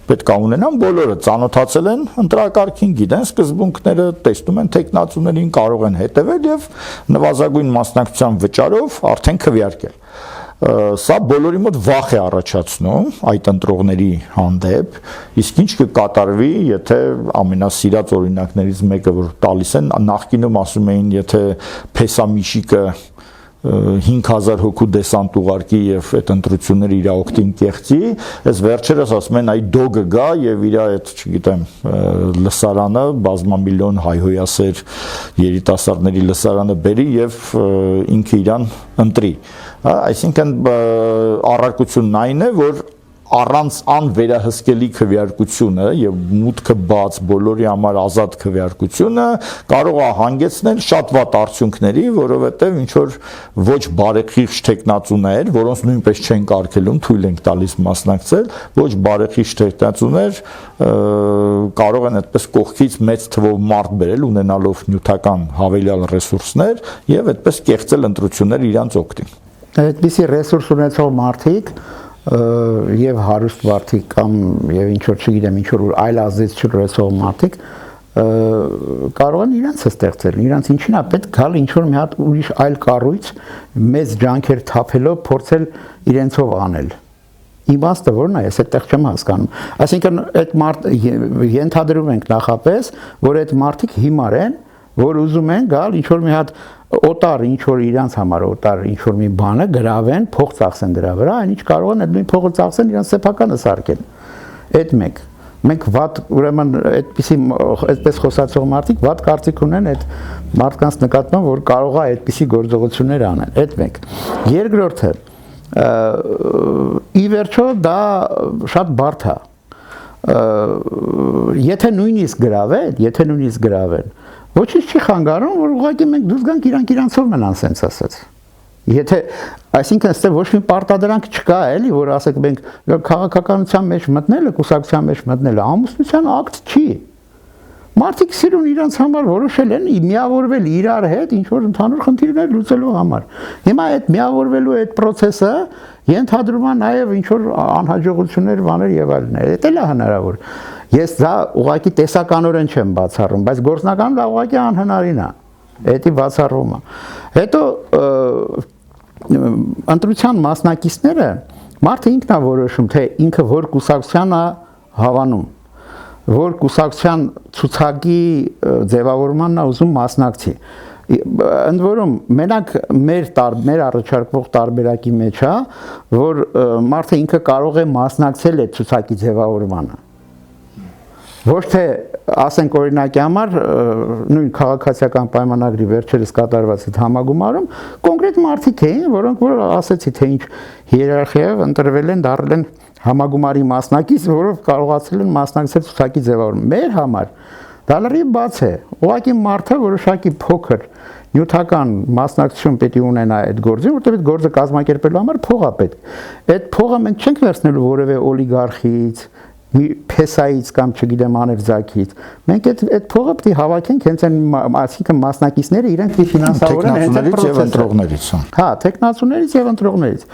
պետք է ունենան բոլորը, ծանոթացել են ընտրակարգին, գիտեն սկզբունքները, տեսնում են տեխնացուներին, կարող են հետևել եւ նվազագույն մասնակցության վճարով արդեն քվեարկել։ Սա բոլորի մոտ վախ է առաջացնում այդ ընտրողների հանդեպ, իսկ ինչ կկատարվի, եթե ամենասիրած օրինակներից մեկը, որ տալիս են, նախկինում ասում էին, եթե փեսամիշիկը 5000 հոգու դեսանտ ուղարկի եւ այդ ընտրությունները իր օգտին կեղծի, այս վերջերս ասում են այ դոգը գա եւ իր այդ, չգիտեմ, լսարանը բազմամիլիոն հայհոյասեր երիտասարդների լսարանը բերի եւ ինքը իրան ընտրի։ Այսինքն առարկությունն այն է, որ առանց անվերահսկելի քվեարկությունը եւ մուտքը բաց բոլորի համար ազատ քվեարկությունը կարող է հանգեցնել շատ վատ արդյունքների, որովհետեւ ինչ որ ոչ բարեխիղճ տեխնացուներ, որոնց նույնպես չեն կարգելում, թույլ ենք տալիս մասնակցել, ոչ բարեխիղճ տեխնացուներ կարող են այդպես կողքից մեծ թվով մարդ բերել, ունենալով նյութական հավելյալ ռեսուրսներ եւ այդպես կեղծել ընտրություններ իրանց օգտին։ Այդպիսի ռեսուրս ունեցող մարդիկ եւ հարուստ մարդիկ կամ եւ ինչ որ չգիտեմ ինչ որ այլ ազդեցություն ունեցող մարդիկ կարող են իրանց ստեղծել, իրանց ինչին է պետք գալ ինչ որ մի հատ ուրիշ այլ կառույց մեծ ջանքեր թափելով փորձել իրենցով անել։ Իմաստը որն է, ես այդտեղ չեմ հասկանում։ Այսինքն այդ մարդ ենթադրում ենք նախապես, որ այդ մարդիկ հիմար են, որ ուզում են գալ ինչ որ մի հատ օտար ինչ որ իրանց համար օտար ինչ որ մի բանը գրավեն, փող ծախսեն դրա վրա, այնինչ կարող են այդ նույն փողը ծախսեն իրանց սեփականը սարքեն։ Այդ մեկ։ Մենք վատ ուրեմն այդպիսի այդպես խոսացող մարդիկ վատ կարծիք ունեն այդ մարդկանց նկատմամբ, որ կարող է այդպիսի գործողություններ անեն։ Այդ մեկ։ Երկրորդը ի վերջո դա շատ բարդ է։ Եթե նույնիսկ գրավեն, ոչինչ չի խանգարում, որ ուղղակի մենք դուրս գանք իրանցով մնան սենց ասած։ Եթե այսինքն այստեղ ոչ մի պարտադրանք չկա էլի, որ ասեք մենք քաղաքականության մեջ մտնելը, կուսակցության մեջ մտնելը ամուսնության ակտ չի։ Մարդիկ սիրուն իրանց համար որոշել են միավորվել իրար հետ ինչ որ ընդհանուր խնդիրներ լուծելու համար։ Հիմա այդ միավորվելու այդ process-ը ենթադրում է նաև ինչ որ անհաջողություններ, բաներ եւ այլն։ Դա էլ է հնարավոր։ Ես դա ուղղակի տեսականորեն չեմ բացառում, բայց գործնականում դա ուղղակի անհնարին է։ Դա բացառվում է։ Հետո ընտրության մասնակիցները մարդը ինքն է որոշում, թե ինքը որ կուսակցության է հավանում, որ կուսակցության ցուցակի ձևավորմանն է ուզում մասնակցի։ Ընդ որում մենակ մեր առաջարկվող տարբերակի մեջ է, որ մարդը ինքը կարող է մասնակցել այդ ցուցակի ձևավորմանը։ Ոչ թե ասենք օրինակի համար նույն քաղաքացիական պայմանագրի վերջերս կատարված այդ համագումարում կոնկրետ մարդիկ էին, որոնք որ ասեցի թե ինչ հիերարխիայով ընտրվել են, դառել են համագումարի մասնակից, որով կարողացել են մասնակցել ցուցակի ձևավորում։ Մեր համար դա լրիվ բաց է։ Ուղղակի մարդը որոշակի փոքր նյութական մասնակցություն պետք է ունենա այդ գործին, որտեղ այդ գործը կազմակերպելու համար փող է պետք։ Այդ փողը մենք չենք վերցնելու որևէ օլիգարխից, փեսայից կամ չգիտեմ աներձակից։ Մենք այդ փողը պետք է հավաքենք հենց այն այսինքն մասնակիցները իրենք ֆինանսավորեն հենց այդ process-ը։ Հա, տեխնացուներից եւ ընտրողներից։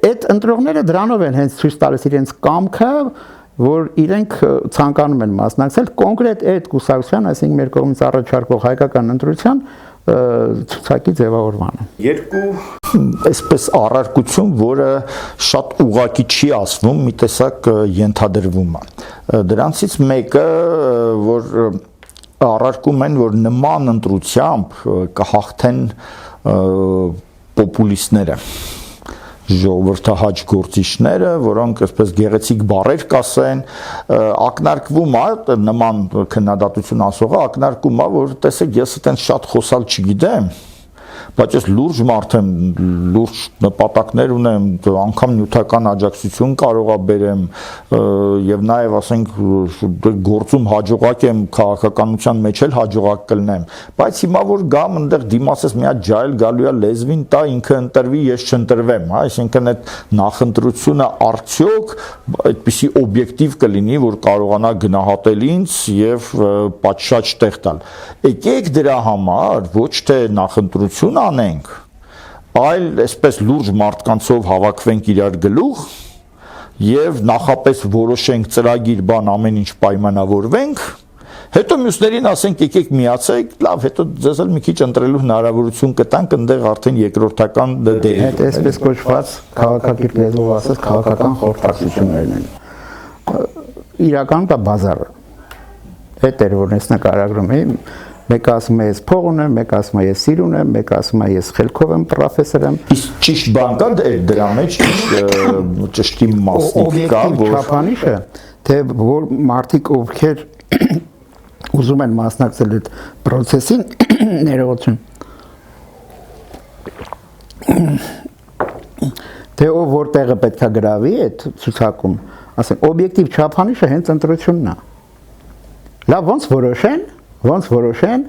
Այդ ընտրողները դրանով են հենց ցույց տալիս իրենց կամքը, որ իրենք ցանկանում են մասնակցել կոնկրետ այդ կուսակցության, այսինքն մեր կողմից առաջարկվող հայկական ընտրության ցուցակի ձևավորմանը։ Երկու այսպես առարկություն, որը շատ ուղղակի չի ասվում, մի տեսակ ենթադրվում է։ Դրանցից մեկը, որ առարկում են, որ նման ընտրությամբ կհաղթեն պոպուլիստները, ժողովրդահաճ գործիչները, որոնք այսպես գեղեցիկ բառեր կասեն, ակնարկվում է նման քննադատություն ասողը, ակնարկում է, որ տեսեք, ես այդպես շատ խոսալ չգիտեմ, բայց ես լուրջ մարդ եմ, լուրջ նպատակներ ունեմ, անգամ նյութական աջակցություն կարող եմ բերեմ եւ նաեւ ասենք գործում հաջողակ եմ, քաղաքականության մեջ էլ հաջողակ կլինեմ, բայց հիմա որ գամ այնտեղ դիմացես մի հատ ջայլ գալու է լեզվին տա, ինքը ընտրվի, ես չընտրվեմ, հա, այսինքն այդ նախընտրությունը արդյոք այդպիսի օբյեկտիվ կլինի, որ կարողանա գնահատել ինձ եւ պատշաճ տեղ տալ։ Եկեք դրա համար ոչ թե նախընտրություն անենք, այլ այսպես լուրջ մարդկանցով հավաքվենք իրար գլուխ եւ նախապես որոշենք ծրագիր բան ամեն ինչ պայմանավորվենք, հետո մյուսներին ասենք եկեք միացեք, լավ, հետո ձեզ էլ մի քիչ ընտրելու հնարավորություն կտանք, այնտեղ արդեն երկրորդական դեր։ Այդ այսպես կոչված քաղաքակիրթ լեզվով ասած քաղաքական խորհրդակցություններն են։ Իրականում դա բազար է։ Այդ էր որ ես նկարագրում եմ։ Մեկը ասում է ես փող ունեմ, մեկը ասում է ես սիր ունեմ, մեկը ասում է ես խելքով եմ պրոֆեսոր եմ։ Իսկ ճիշտ բան կա դրա մեջ ճշտի մասնիկ կա, որ չափանիշը, թե որ մարդիկ ովքեր ուզում են մասնակցել այդ process-ին, ներողություն։ Թե ով որտեղը պետքա գրավի այդ ցուցակում, ասենք օբյեկտիվ չափանիշը հենց ընտրությունն է։ Լավ, ոնց որոշեն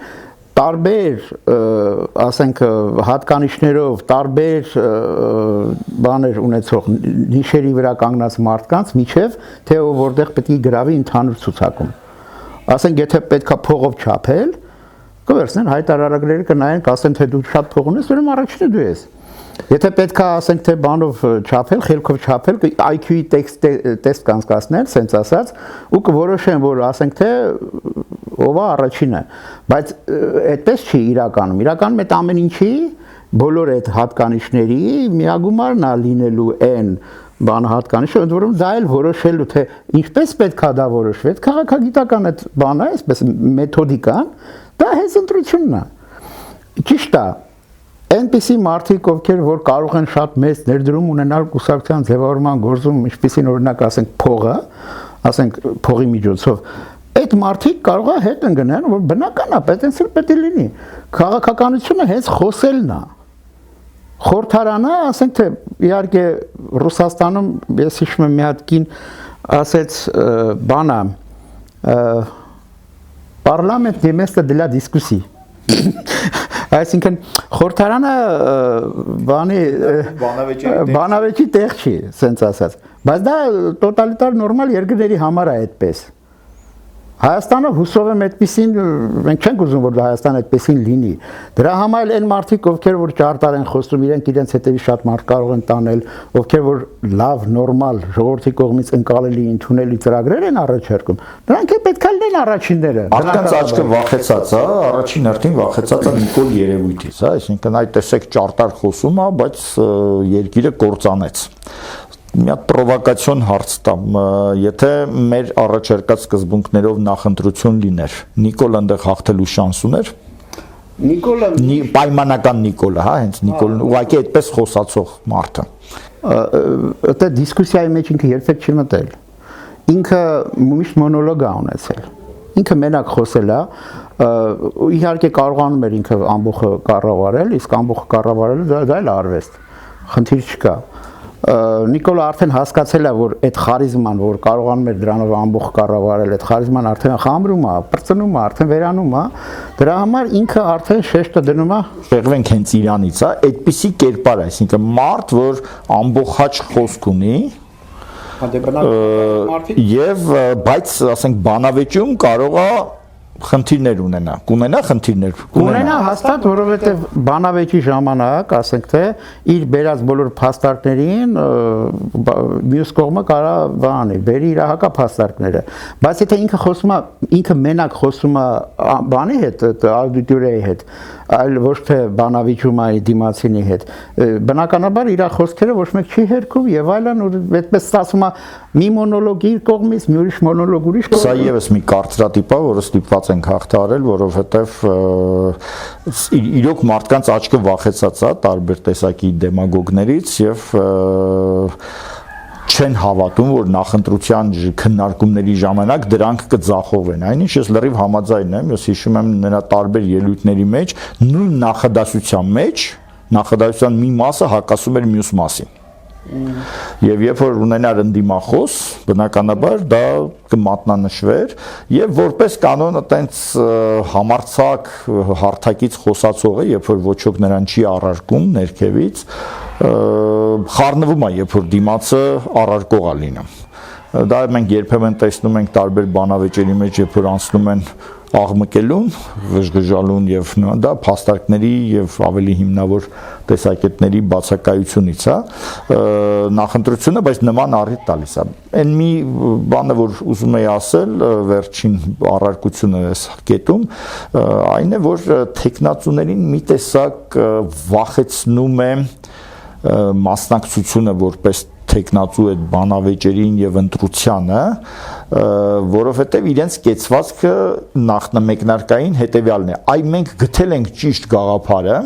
տարբեր, ասենք հատկանիշներով, տարբեր բաներ ունեցող նիշերի վրա կանգնած մարդկանց միջև, թե ով որտեղ պետք է գրավի ընդհանուր ցուցակում։ Ասենք եթե պետքա փողով չափել, կվերցնեն հայտարարագրերը կնայեն, կասեն թե դու շատ փող ունես, ուրեմն առաջինը դու ես։ Եթե պետքա ասենք թե բանով չափել, խելքով չափել, IQ-ի տեստ կանցկացնել, սենց ասած, ու կորոշեն, որ ասենք թե ով է առաջինը, բայց այդպես չի իրականում։ Իրականում այդ ամեն ինչի բոլոր այդ հատկանիշների միագումարն է լինելու այն բան հատկանիշը, ընդ որում դա էլ որոշելու թե ինչպես պետքա դա որոշվի, այդ քաղաքագիտական այդ բանը, այսպես մեթոդիկան, դա հենց ընտրությունն է։ Ճիշտ է։ Այնպիսի մարդիկ, ովքեր որ կարող են շատ մեծ ներդրում ունենալ կուսակցության ձևավորման գործում, ինչպիսին օրինակ ասենք փողը, ասենք փողի միջոցով, այդ մարդիկ կարող է հետ ընկնեն, որ բնական է, պետք է լինի։ Քաղաքականությունը հենց խոսելն է։ Խորհրդարանը, ասենք թե իհարկե Ռուսաստանում ես հիշում եմ մի հատ կին ասեց բանա Parlament de место для дискуссий։ Այսինքն խորհրդարանը բանավեճի տեղ չի, սենց ասած, բայց դա տոտալիտար նորմալ երկրների համար է այդպես։ Հայաստանը հուսով եմ այդպեսին, մենք չենք ուզում, որ Հայաստանը այդպեսին լինի։ Դրա համար այն մարդիկ, ովքեր որ ճարտար են խոսում, իրենք իրենց հետևի շատ մարդ կարող են տանել, ովքեր որ լավ, նորմալ, ժողովրդի կողմից ընկալելի, ընդունելի ծրագրեր են առաջարկում, դրանք էլ պետք է լինեն առաջինները։ Մարդկանց աչքը վախեցած է, առաջին հերթին վախեցած է Նիկոլ Երևույթից, այսինքն այդ տեսեք ճարտար խոսում է, բայց երկիրը կործանեց։ Մի հատ պրովոկացիոն հարց տամ, եթե մեր առաջարկած սկզբունքներով նախընտրություն լիներ, Նիկոլ այնտեղ հաղթելու շանս ուներ։ Նիկոլը պայմանական Նիկոլը, հա, հենց Նիկոլն ուղղակի այդպես խոսացող մարդը։ Դա դիսկուսիայի մեջ ինքը երբեք չի մտել։ Ինքը միշտ մոնոլոգ է ունեցել։ Ինքը մենակ խոսել է, իհարկե կարողանում էր ինքը ամբողջը կառավարել, իսկ ամբողջը կառավարելը դա էլ արվեստ։ Խնդիր չկա։ Նիկոլը արդեն հասկացել է, որ այդ խարիզման, որ կարողանում էր դրանով ամբողջ կառավարել, այդ խարիզման արդեն խամրում է, պրծնում է, արդեն վերանում է, դրա համար ինքը արդեն շեշտը դնում է։ Շեղվենք հենց Իրանից, հա, այդպիսի կերպար, այսինքն մարդ, որ ամբողջ խոսք ունի, եւ բայց ասենք բանավեճում կարող է խնդիրներ ունենա, կունենա խնդիրներ, կունենա հաստատ, որովհետև բանավեճի ժամանակ, ասենք թե իր բերած բոլոր փաստարկներին մյուս կողմը կարա բանի, բերի իր հակափաստարկները, բայց եթե ինքը խոսում է, ինքը մենակ խոսում է բանի հետ, աուդիտորիայի հետ, այլ ոչ թե բանավիճում է դիմացինի հետ, բնականաբար իր խոսքերը ոչ մեկ չի հերքում եւ այլն, այդպես ստացվում է մի մոնոլոգ իր կողմից, մի ուրիշ մոնոլոգ ուրիշ կողմից։ Սա եւս մի կարծրատիպ է, որը ստիպված ենք հաղթահարել, որովհետեւ իրոք մարդկանց աչքը վախեցած է տարբեր տեսակի դեմագոգներից եւ չեն հավատում, որ նախընտրության քննարկումների ժամանակ դրանք կձախողվեն։ Այնինչ ես լրիվ համաձայն եմ, ես հիշում եմ նրա տարբեր ելույթների մեջ, նույն նախադասության մի մասը հակասում էր մյուս մասին։ Եվ երբ որ ունենար ընդդիմախոս, բնականաբար դա կմատնանշվեր եւ որպես կանոն այտենց համարցակ հարթակից խոսացողը, երբ որ ոչոք նրան չի առարկում ներքևից, խառնվում է, երբ որ դիմացը առարկող է լինում։ Դա մենք երբեմն տեսնում ենք տարբեր բանավեճերի մեջ, երբ որ անցնում են աղմկելուն, ղժղժալուն եւ դա փաստարկների եւ ավելի հիմնավոր տեսակետների բացակայությունից է նախընտրությունը, բայց նման առիթ տալիս է։ Այն մի բանը, որ ուզում եի ասել, վերջին առարկությունը էս կետում, այն է, որ տեխնացուներին մի տեսակ վախեցնում է մասնակցությունը որպես տեխնացու այդ բանավեճերին եւ ընտրությանը, որովհետեւ իրենց կեցվածքը նախնամեկնարկային հետեւյալն է. այ մենք գտել ենք ճիշտ գաղափարը,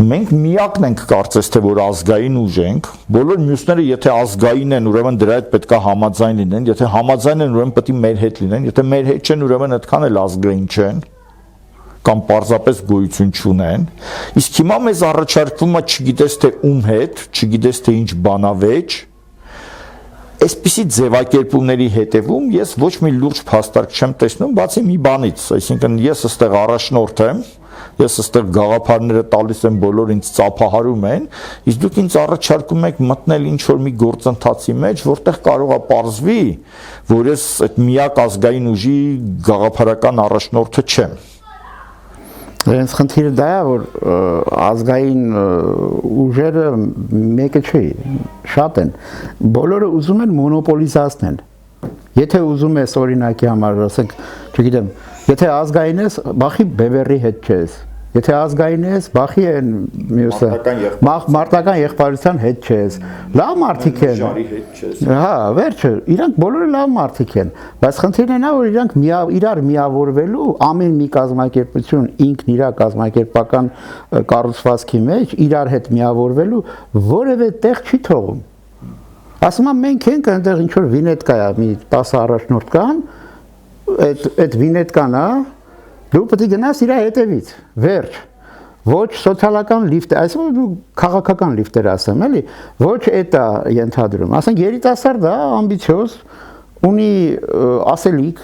մենք միակն ենք կարծես թե որ ազգային ուժ ենք, բոլոր մյուսները եթե ազգային են, ուրեմն դրա հետ պետքա համաձայն լինեն, եթե համաձայն են, ուրեմն պետք է մեր հետ լինեն, եթե մեր հետ չեն, ուրեմն այդքան էլ ազգային չեն կամ պարզապես գոյություն չունեն։ Իսկ հիմա մեզ առաջարկվում է չգիտես թե ում հետ, չգիտես թե ինչ բանավեճ, այսպիսի ձևակերպումների հետևում ես ոչ մի լուրջ փաստարկ չեմ տեսնում, բացի մի բանից, այսինքն ես այստեղ առաջնորդ եմ, ես այստեղ գաղափարները տալիս եմ, բոլոր ինձ ծափահարում են, իսկ դուք ինձ առաջարկում եք մտնել ինչ-որ մի գործընթացի մեջ, որտեղ կարող է պարզվի, որ ես այդ միակ ազգային ուժի գաղափարական առաջնորդը չեմ։ Հենց խնդիրը դա է, որ ազգային ուժերը մեկը չի, շատ են։ Բոլորը ուզում են մոնոպոլիզացնել։ Եթե ուզում ես օրինակի համար, ասենք, չգիտեմ, եթե ազգային ես, բախի բևեռի հետ չես։ Եթե ազգային ես, բախի են մյուսը, մարտական եղբայրության հետ չես։ Լավ մարդիկ են։ Ժարի հետ չես։ Հա, վերջը, իրանք բոլորը լավ մարդիկ են, բայց խնդիրն է, որ իրանք իրար միավորվելու ամեն մի կազմակերպություն ինքն իր կազմակերպական կառուցվածքի մեջ իրար հետ միավորվելու որևէ տեղ չի թողում։ Ասում եմ մենք ենք այնտեղ ինչ որ վինետկա է, մի 10 առաջնորդ կան, այդ վինետկան է, դու պետք է գնաս իր հետևից, վերջ, ոչ սոցիալական լիֆտ, այսինքն դու քաղաքական լիֆտեր ասեմ, էլի, ոչ այդ է ենթադրում, ասենք երիտասարդ է, ամբիցիոզ, ունի ասելիք,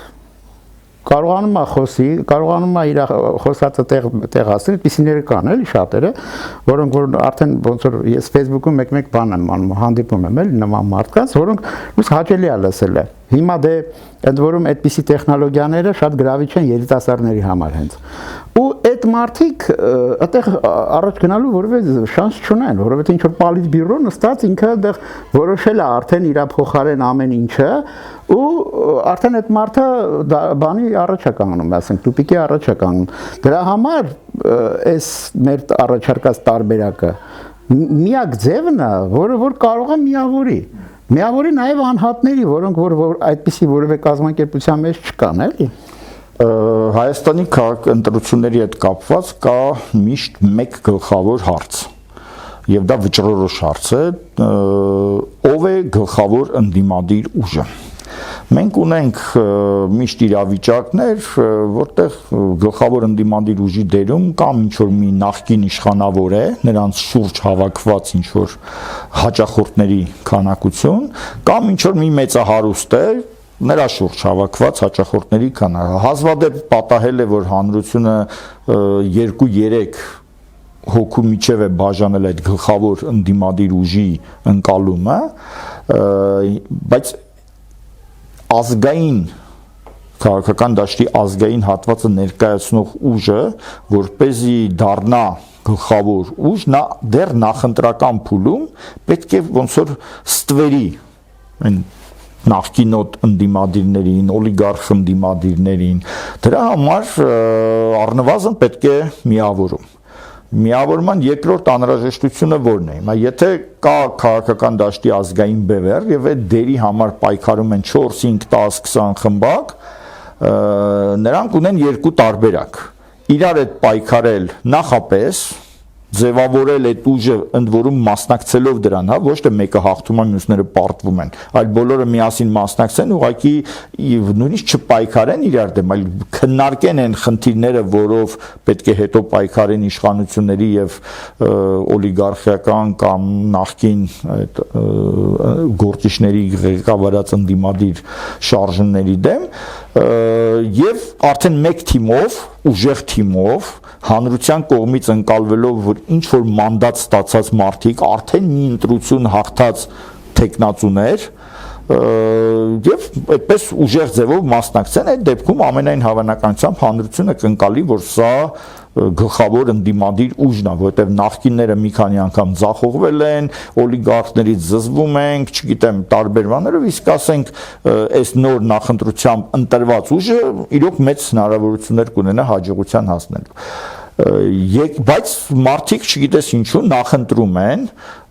կարողանում է խոսի, կարողանում է իր խոսածը տեղ ասել, այդպիսիները կան, էլի շատերը, որոնք որ արդեն ոնց որ ես Facebook-ում մեկ-մեկ բան եմ անում, հանդիպում եմ, էլի նման մարդկանց, որոնք լույս հաճելի է լսել է։ Հիմա դե ընդ որում այդպիսի տեխնոլոգիաները շատ գրավիչ են երիտասարդների համար հենց։ Ու այդ մարդիկ այդտեղ առաջ գնալու որևէ շանս չունեն, որովհետեւ ինչ որ պալիտ բյուրո նստած ինքը այդտեղ որոշել է արդեն իր փոխարեն ամեն ինչը ու արդեն այդ մարդը բանի առաջ է կանգնում, ասենք տուպիկի առաջ է կանգնում։ Դրա համար այս մեր առաջարկած տարբերակը միակ ձևն է, որ կարող է միավորի նաև անհատների, որոնք որ այդպիսի որևէ կազմակերպության մեջ չկան, էլի։ Հայաստանի քաղաքընտրությունների հետ կապված կա միշտ մեկ գլխավոր հարց, եւ դա վճռորոշ հարց է, ով է գլխավոր ընդդիմադիր ուժը։ Մենք ունենք միշտ իրավիճակներ, որտեղ գլխավոր ընդդիմադիր ուժի դերում կամ ինչ-որ մի նախկին իշխանավոր է, նրանց շուրջ հավաքված ինչ-որ հաճախորդների քանակություն, կամ ինչ-որ մի մեծահարուստ է, նրա շուրջ հավաքված հաճախորդների քանակը։ Հազվադեպ պատահել է, որ հանրությունը 2-3 հոգու միջև է բաժանել այդ գլխավոր ընդդիմադիր ուժի ընկալումը, բայց ազգային քաղաքական դաշտի ազգային հատվածը ներկայացնող ուժը, որպեսզի դառնա գլխավոր ուժ, նա դեռ նախընտրական փուլում պետք է ոնց որ ստվերի այն նախկինոտ ընդդիմադիրներին, օլիգարխ ընդդիմադիրներին, դրա համար առնվազն պետք է միավորում։ Միավորման երկրորդ անհրաժեշտությունը որն է։ Հիմա եթե կա քաղաքական դաշտի ազգային բևեռ եւ այդ դերի համար պայքարում են 4, 5, 10, 20 խմբակ, նրանք ունեն երկու տարբերակ։ Իրար հետ պայքարել նախապես ձևավորել այդ ուժը ընդ որում մասնակցելով դրան, հա, ոչ թե մեկը հաղթում է, մյուսները պարտվում են, այլ բոլորը միասին մասնակցեն, ուղղակի նույնիսկ չպայքարեն իրար դեմ, այլ քննարկեն այն խնդիրները, որով պետք է հետո պայքարեն իշխանությունների եւ օլիգարխիական կամ նախկին այդ գործիչների ղեկավարած ընդդիմադիր շարժումների դեմ, եւ արդեն մեկ թիմով, ուժեղ թիմով հանրության կողմից ընկալվելով, որ ինչ որ մանդատ ստացած մարդիկ արդեն մի ընտրություն հաղթած տեխնացուներ եւ այդպես ուժեղ ձևով մասնակցեն, այդ դեպքում ամենայն հավանականությամբ հանրությունը կընկալի, որ սա գլխավոր ընդդիմադիր ուժն է, որովհետեւ նախկինները մի քանի անգամ ձախողվել են, օլիգարխներից զզվում ենք, չգիտեմ, տարբեր բաներով, իսկ ասենք այս նոր նախընտրությամբ ընտրված ուժը իրոք մեծ հնարավորություններ կունենա հաջողության հասնելու։ Բայց մարդիկ չգիտես ինչու նախընտրում են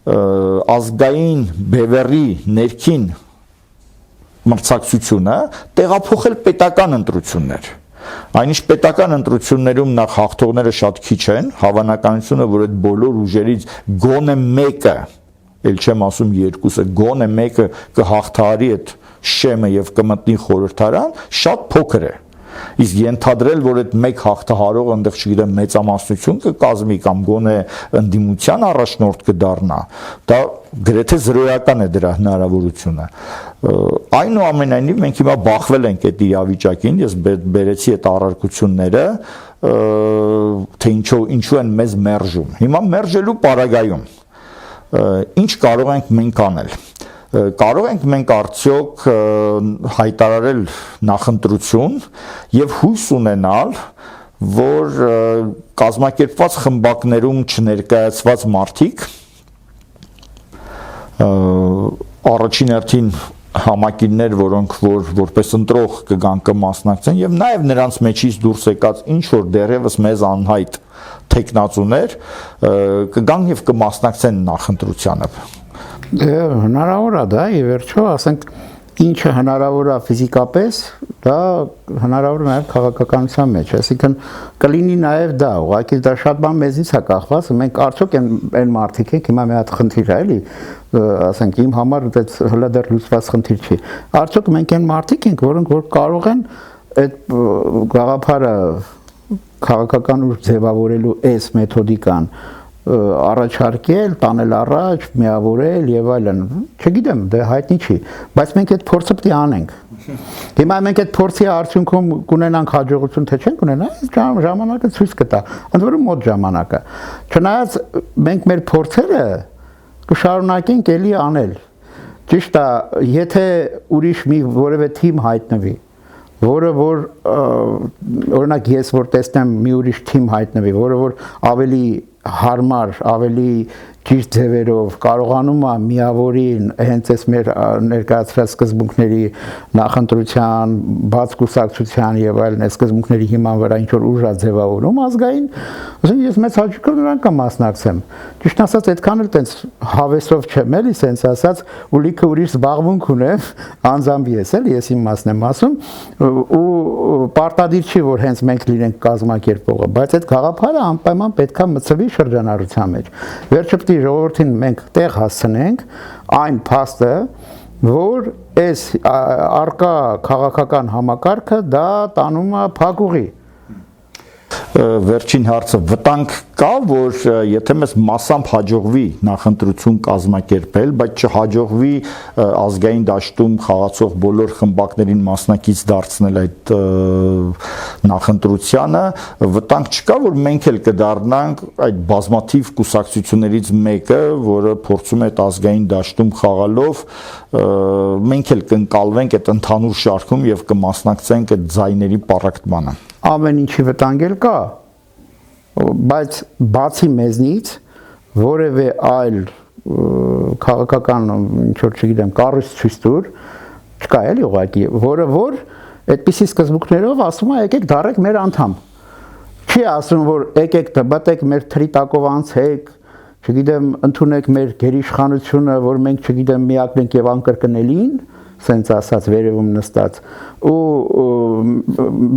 ազգային բևեռի ներքին մրցակցությունը տեղափոխել պետական ընտրություններ։ Այնիշ պետական ընտրություններում նախ հաղթողները շատ քիչ են, հավանականությունը, որ այդ բոլոր ուժերից գոնե մեկը, ել չեմ ասում երկուսը, գոնե մեկը կհաղթահարի այդ շեմը եւ կմտնի խորհրդարան, շատ փոքր է։ Իսկ ենթադրել, որ այդ մեկ հաղթահարողը այնտեղ, չգիտեմ, մեծամասնություն կկազմի կամ գոնե ընդդիմության առաջնորդ կդառնա, դա գրեթե զրոյական է դրա հնարավորությունը։ Այնուամենայնիվ մենք հիմա բախվել ենք այդ իրավիճակին, ես բերեցի այդ առարկությունները, թե ինչու են մեզ մերժում։ Հիմա մերժելու պարագայում ինչ կարող ենք մենք անել։ Կարող ենք մենք արդյոք հայտարարել նախընտրություն եւ հույս ունենալ, որ կազմակերպված խմբակներում չներկայացված մարդիկ առաջին հերթին համակիրներ, որոնք որպես ընտրող կգան կմասնակցեն եւ նաեւ նրանց մեջից դուրս եկած ինչ որ դեռևս մեզ անհայտ տեխնացուներ կգան եւ կմասնակցեն նախընտրությանը։ Հնարավոր է դա, ի վերջո, ասենք, ինչը հնարավոր է ֆիզիկապես, դա հնարավոր է նաև քաղաքականության մեջ, այսինքն կլինի նաև դա, ուղղակի դա շատ բան մեզից է կախված, մենք արդյոք այն մարդիկ ենք, հիմա մի հատ խնդիր է, էլի, ասենք, իմ համար դա հələ դեռ լուծված խնդիր չի։ Արդյոք մենք այն մարդիկ ենք, որոնք որ կարող են այդ գաղափարը քաղաքական ուժ ձևավորելու այս մեթոդիկան առաջարկել, տանել առաջ, միավորել եւ այլն։ Չգիտեմ, դա հայտնի չի, բայց մենք այդ փորձը պետք է անենք։ Հիմա մենք այդ փորձի արդյունքում կունենանք հաջողություն, թե չենք ունենա, ժամանակը ցույց կտա, ընդ որում մոտ ժամանակը։ Չնայած մենք մեր փորձերը կշարունակենք էլի անել։ Ճիշտ է, եթե ուրիշ մի որևէ թիմ հայտնվի, որը որ օրինակ ես որ տեսնեմ մի ուրիշ թիմ հայտնվի, որը որ ավելի հարմար, ավելի ճիշտ ձևերով կարողանում է միավորին հենց այս մեր ներկայացրած սկզբունքների նախընտրության, բաց կուսակցության եւ այլն այս սկզբունքների հիման վրա ինչ որ ուժ է ձևավորում ազգային, ասենք ես մեծ հաճույքով նրան կմասնակցեմ։ Ճիշտ ասած, այդքան էլ տենց հավեսով չեմ, էլի, սենց ասած, ու լիքը ուրիշ զբաղմունք ունեմ, անձամբ ես էլ, ես իմ մասն եմ ասում, ու պարտադիր չի, որ հենց մենք լինենք կազմակերպողը, բայց այդ գաղափարը անպայման պետքա մտցվի շրջանառության մեջ։ Վերջը պետք է ժողովրդին մենք տեղ հասցնենք այն փաստը, որ այս արկա քաղաքական համակարգը դա տանում է փակուղի։ Վերջին հարցը վտանգ կա, որ եթե մեզ մասամբ հաջողվի նախընտրություն կազմակերպել, բայց չհաջողվի ազգային դաշտում խաղացող բոլոր խմբակներին մասնակից դարձնել այդ նախընտրությանը, վտանգ չկա, որ մենք էլ կդառնանք այդ բազմաթիվ կուսակցություններից մեկը, որը փորձում է այդ ազգային դաշտում խաղալով, մենք էլ կընկալվենք այդ ընդհանուր շարքում եւ կմասնակցենք այդ ձայների պառակտմանը։ Ամեն ինչի վտանգ էլ կա, բայց բացի մեզնից որևէ այլ քաղաքական ինչ որ չգիտեմ կառույց ցույց տուր չկա էլի ուղղակի, որը որ այդպիսի սկզբունքներով ասում է եկեք դառեք մեր անդամ։ Չի ասում որ եկեք դբտեք մեր թրի տակով անցեք, չգիտեմ ընդունեք մեր գերիշխանությունը, որ մենք չգիտեմ միակն ենք եւ անկրկնելին, սենց ասած վերևում նստած ու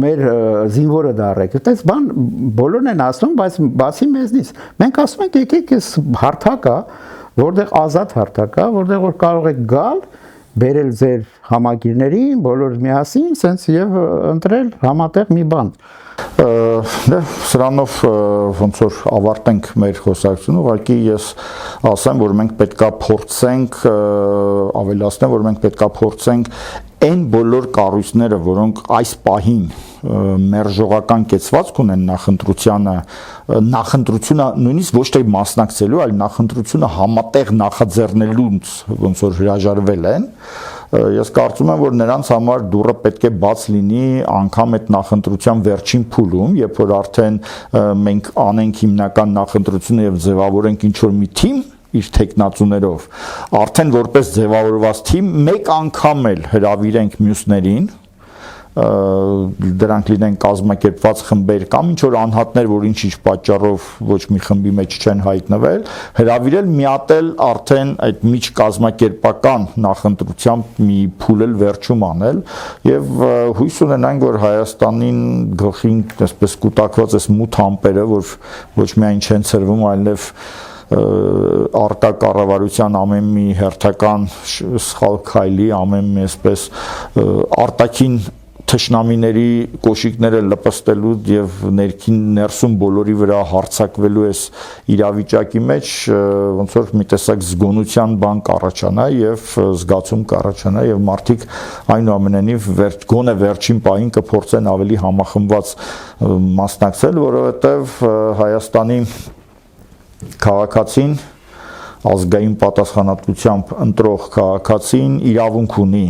մեր զինվորը դառեք։ Այդպես բան բոլորն են ասում, բայց բացի մեզնից մենք ասում ենք եկեք այս հարթակը, որտեղ ազատ հարթակ է, որտեղ որ կարող եք գալ, բերել ձեր համագիրներին, բոլոր միասին, սենց եւ ընտրել համատեղ մի բան։ Սրանով ոնց որ ավարտենք մեր խոսակցությունը, ուղղակի ես ասեմ, որ մենք պետքա փորձենք ավելացնեմ, որ մենք պետքա փորձենք այն բոլոր կառույցները, որոնք այս պահին մերժողական կեցվածք ունեն նախընտրությունը նույնիսկ ոչ թե մասնակցելու, այլ նախընտրությունը համատեղ նախաձեռնելուց ոնց որ հրաժարվել են, ես կարծում եմ, որ նրանց համար դուռը պետք է բաց լինի անգամ այդ նախընտրության վերջին փուլում, երբ որ արդեն մենք անենք հիմնական նախընտրությունը եւ ձևավորենք ինչ որ մի թիմ իր տեխնացուներով, արդեն որպես ձևավորված թիմ մեկ անգամ էլ հրավիրենք մյուսներին, դրանք լինեն կազմակերպված խմբեր կամ ինչ որ անհատներ, որ ինչ-ինչ պատճառով ոչ մի խմբի մեջ չեն հայտնվել, հրավիրել միատել արդեն այդ միջկազմակերպական նախընտրությամբ մի փուլ էլ վերջում անել եւ հույս ունենանք, որ Հայաստանին գլխին այսպես կուտակված այս մութ ամպերը, որ ոչ միայն չեն ծրվում, այլև արտա կառավարության ամեն մի հերթական սխալ քայլի, ամեն մի այսպես արտաքին թշնամիների կոշիկները լպստելու եւ ներսում բոլորի վրա հարձակվելու այս իրավիճակի մեջ ոնց որ մի տեսակ զգոնության բան կառաջանա եւ զգացում կառաջանա եւ մարդիկ այնուամենայնիվ գոնե վերջին պահին կփորձեն ավելի համախմբված մասնակցել, որովհետեւ Հայաստանի քաղաքացին ազգային պատասխանատվությամբ ընտրող քաղաքացին իրավունք ունի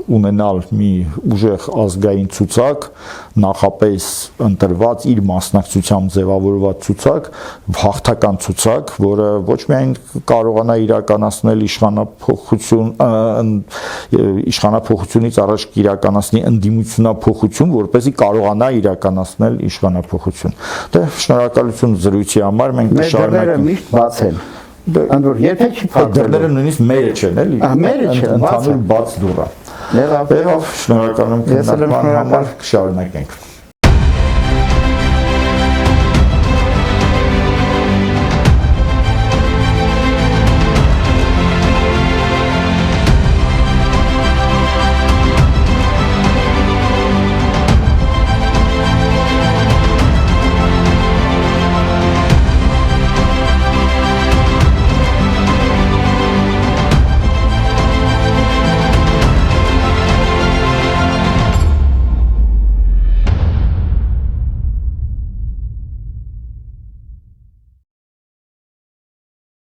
ունենալ մի ուժեղ ազգային ցուցակ, նախապես ընտրված իր մասնակցությամբ ձևավորված ցուցակ, հաղթական ցուցակ, որը ոչ միայն կարողանա իրականացնել իշխանափոխությունից առաջ իրականացնի ընդդիմությունափոխություն, որպեսզի կարողանա իրականացնել իշխանափոխություն։ Դե շնորհակալություն զրույցի համար, մենք կշարունակենք միշտ բաց են։ Անդոր եթե չի փակվել, դռները նույնիսկ մերը չեն, էլի։ Մերը չեն, ընդհանուր բաց դուռ է։ Շնորհակալ եմ քննարկման համար, կշարունակենք։